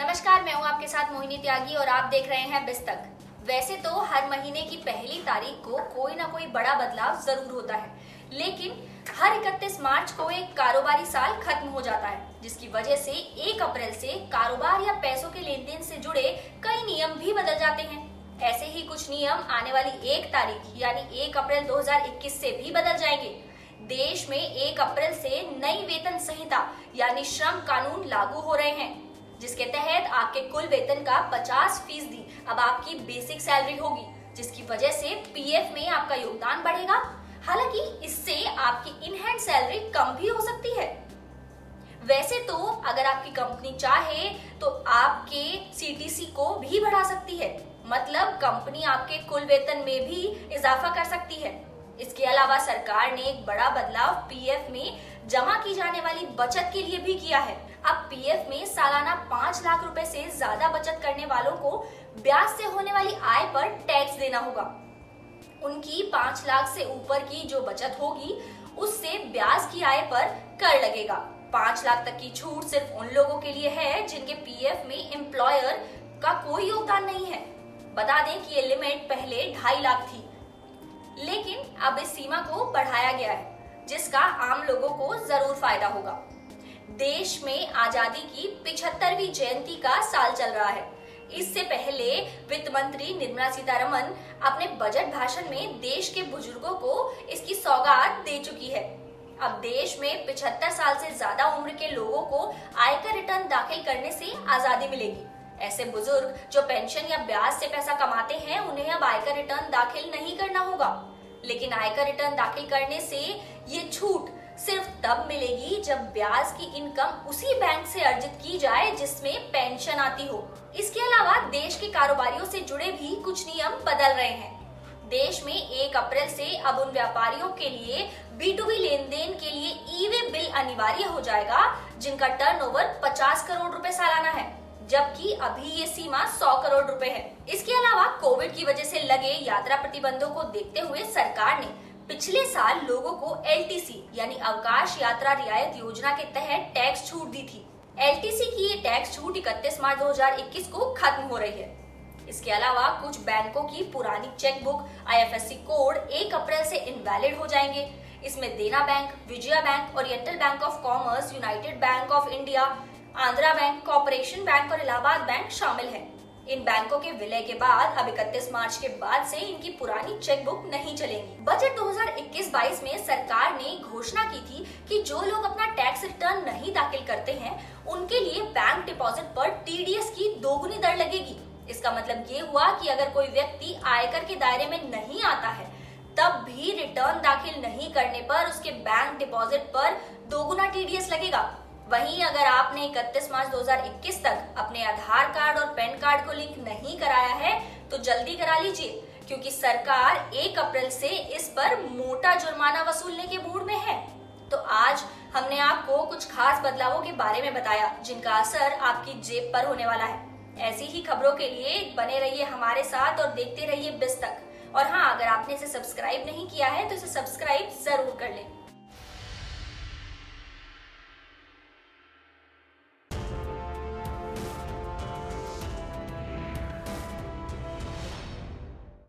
नमस्कार, मैं हूं आपके साथ मोहिनी त्यागी और आप देख रहे हैं बिस्तक। वैसे तो हर महीने की पहली तारीख को कोई ना कोई बड़ा बदलाव जरूर होता है, लेकिन हर 31 मार्च को एक कारोबारी साल खत्म हो जाता है, जिसकी वजह से 1 अप्रैल से कारोबार या पैसों के लेन देन से जुड़े कई नियम भी बदल जाते हैं। ऐसे ही कुछ नियम आने वाली 1 तारीख यानी 1 अप्रैल 2021 से भी बदल जाएंगे। देश में 1 अप्रैल से नई वेतन संहिता यानी श्रम कानून लागू हो रहे हैं, जिसके तहत आपके कुल वेतन का 50% अब आपकी बेसिक सैलरी होगी, जिसकी वजह से पीएफ में आपका योगदान बढ़ेगा। हालांकि इससे आपकी इन हैंड सैलरी कम भी हो सकती है। वैसे तो अगर आपकी कंपनी चाहे तो आपके सीटीसी को भी बढ़ा सकती है, मतलब कंपनी आपके कुल वेतन में भी इजाफा कर सकती है। इसके अलावा सरकार ने एक बड़ा बदलाव पीएफ में जमा की जाने वाली बचत के लिए भी किया है। अब पीएफ में सालाना 5 लाख रुपए से ज्यादा बचत करने वालों को ब्याज से होने वाली आय पर टैक्स देना होगा। उनकी 5 लाख से ऊपर की जो बचत होगी उससे ब्याज की आय पर कर लगेगा। 5 लाख तक की छूट सिर्फ उन लोगों के लिए है जिनके पीएफ में एम्प्लॉयर का कोई योगदान नहीं है। बता दें कि ये लिमिट पहले 2.5 लाख थी, लेकिन अब इस सीमा को बढ़ाया गया है, जिसका आम लोगों को जरूर फायदा होगा। देश में आजादी की 75वीं जयंती का साल चल रहा है। इससे पहले वित्त मंत्री निर्मला सीतारमण अपने बजट भाषण में देश के बुजुर्गों को इसकी सौगात दे चुकी है। अब देश में 75 साल से ज्यादा उम्र के लोगों को आयकर रिटर्न दाखिल करने से आजादी मिलेगी। ऐसे बुजुर्ग जो पेंशन या ब्याज से पैसा कमाते हैं, उन्हें अब आयकर रिटर्न दाखिल नहीं करना होगा। लेकिन आयकर रिटर्न दाखिल करने से ये छूट सिर्फ तब मिलेगी जब ब्याज की इनकम उसी बैंक से अर्जित की जाए जिसमें पेंशन आती हो। इसके अलावा देश के कारोबारियों से जुड़े भी कुछ नियम बदल रहे हैं। देश में 1 अप्रैल से अब उन व्यापारियों के लिए B2B लेन देन के लिए ई-वे बिल अनिवार्य हो जाएगा जिनका टर्नओवर 50 करोड़ रुपए सालाना है, जबकि अभी ये सीमा 100 करोड़ रुपए है। इसके अलावा कोविड की वजह से लगे यात्रा प्रतिबंधों को देखते हुए सरकार ने पिछले साल लोगों को एलटीसी यानी अवकाश यात्रा रियायत योजना के तहत टैक्स छूट दी थी। एलटीसी की ये टैक्स छूट 31 मार्च 2021 को खत्म हो रही है। इसके अलावा कुछ बैंकों की पुरानी चेकबुक आईएफएससी कोड 1 अप्रैल से इनवैलिड हो जाएंगे। इसमें देना bank, Vijaya bank, oriental bank of commerce, United bank of India, Andhra bank, corporation bank और इलाहाबाद बैंक शामिल है। इन बैंकों के विलय के बाद अब 31 मार्च के बाद से इनकी पुरानी चेकबुक नहीं चलेंगी। बजट 2021-22 में सरकार ने घोषणा की थी कि जो लोग अपना टैक्स रिटर्न नहीं दाखिल करते हैं, उनके लिए बैंक डिपॉजिट पर टीडीएस की 2 गुनी दर लगेगी। इसका मतलब ये हुआ कि अगर कोई व्यक्ति आयकर के दायरे में नहीं आता है, तब भी रिटर्न दाखिल नहीं करने पर उसके बैंक डिपॉजिट पर 2 गुना टीडीएस लगेगा। वहीं अगर आपने 31 मार्च 2021 तक अपने आधार कार्ड और पैन कार्ड को लिंक नहीं कराया है तो जल्दी करा लीजिए, क्योंकि सरकार 1 अप्रैल से इस पर मोटा जुर्माना वसूलने के मूड में है। तो आज हमने आपको कुछ खास बदलावों के बारे में बताया जिनका असर आपकी जेब पर होने वाला है। ऐसी ही खबरों के लिए बने रहिए हमारे साथ और देखते रहिए बिस्तक। और हाँ, अगर आपने इसे सब्सक्राइब नहीं किया है तो इसे सब्सक्राइब जरूर कर लें।